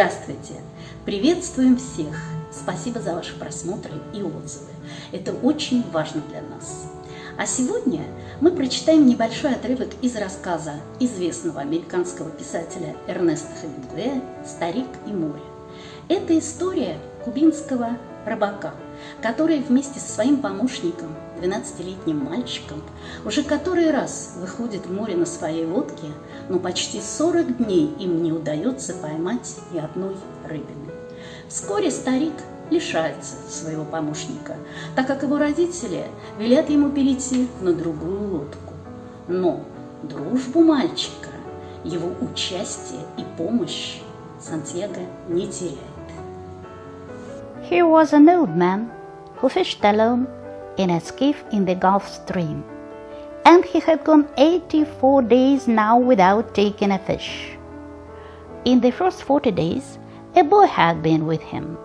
Здравствуйте! Приветствуем всех! Спасибо за ваши просмотры и отзывы. Это очень важно для нас. А сегодня мы прочитаем небольшой отрывок из рассказа известного американского писателя Эрнеста Хемингуэя «Старик и море». Это история кубинского рыбака, который вместе со своим помощником, 12-летним мальчиком, уже который раз выходит в море на своей лодке, но почти 40 дней им не удается поймать ни одной рыбины. Вскоре старик лишается своего помощника, так как его родители велят ему перейти на другую лодку. Но дружбу мальчика, его участие и помощь Сантьяго не теряет. He was an old man who fished alone in a skiff in the Gulf Stream, and he had gone 84 days now without taking a fish. In the first 40 days, a boy had been with him,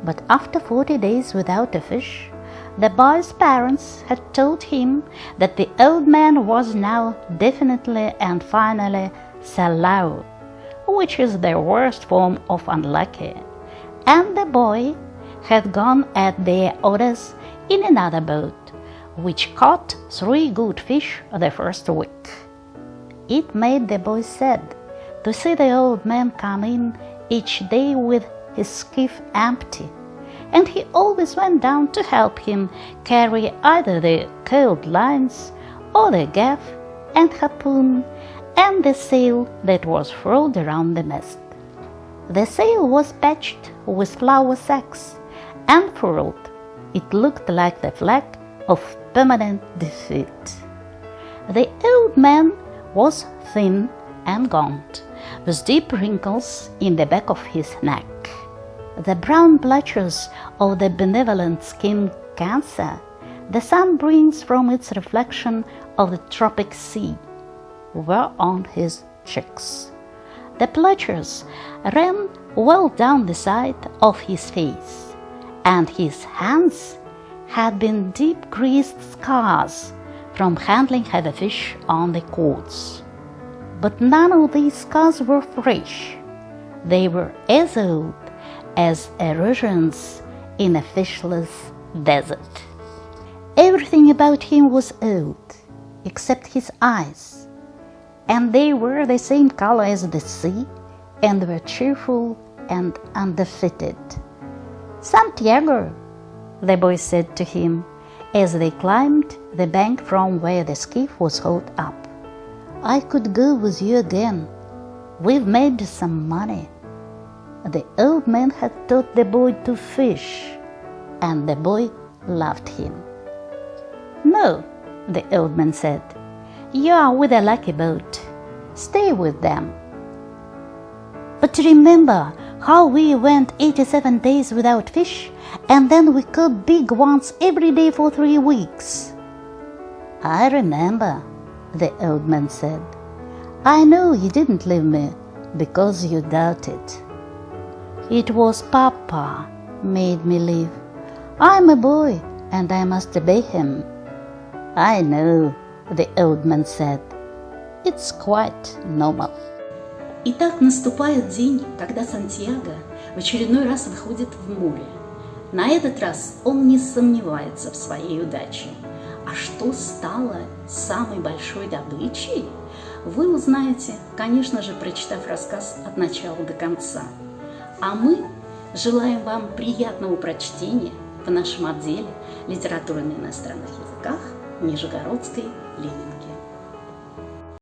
but after 40 days without a fish, the boy's parents had told him that the old man was now definitely and finally salao, which is the worst form of unlucky, and the boy had gone at their orders in another boat, which caught 3 good fish the first week. It made the boy sad to see the old man come in each day with his skiff empty, and he always went down to help him carry either the coiled lines or the gaff and harpoon and the sail that was furled around the mast. The sail was patched with flour sacks and furled. It looked like the flag of permanent defeat. The old man was thin and gaunt, with deep wrinkles in the back of his neck. The brown blotches of the benevolent skin cancer the sun brings from its reflection of the tropic sea were on his cheeks. The blotches ran well down the side of his face, and his hands had been deep greased scars from handling heavy fish on the cords. But none of these scars were fresh. They were as old as erosions in a fishless desert. Everything about him was old, except his eyes, and they were the same color as the sea, and were cheerful and undefeated. "Santiago," the boy said to him as they climbed the bank from where the skiff was hauled up, "I could go with you again. We've made some money." The old man had taught the boy to fish, and the boy loved him. "No," the old man said, "you are with a lucky boat. Stay with them." "But remember how we went 87 days without fish, and then we caught big ones every day for 3 weeks." "I remember," the old man said. "I know you didn't leave me because you doubted. It was Papa made me leave. I'm a boy and I must obey him." "I know," the old man said. "It's quite normal." Итак, наступает день, когда Сантьяго в очередной раз выходит в море. На этот раз он не сомневается в своей удаче. А что стало самой большой добычей, вы узнаете, конечно же, прочитав рассказ от начала до конца. А мы желаем вам приятного прочтения в нашем отделе литературы на иностранных языках Нижегородской Ленинки.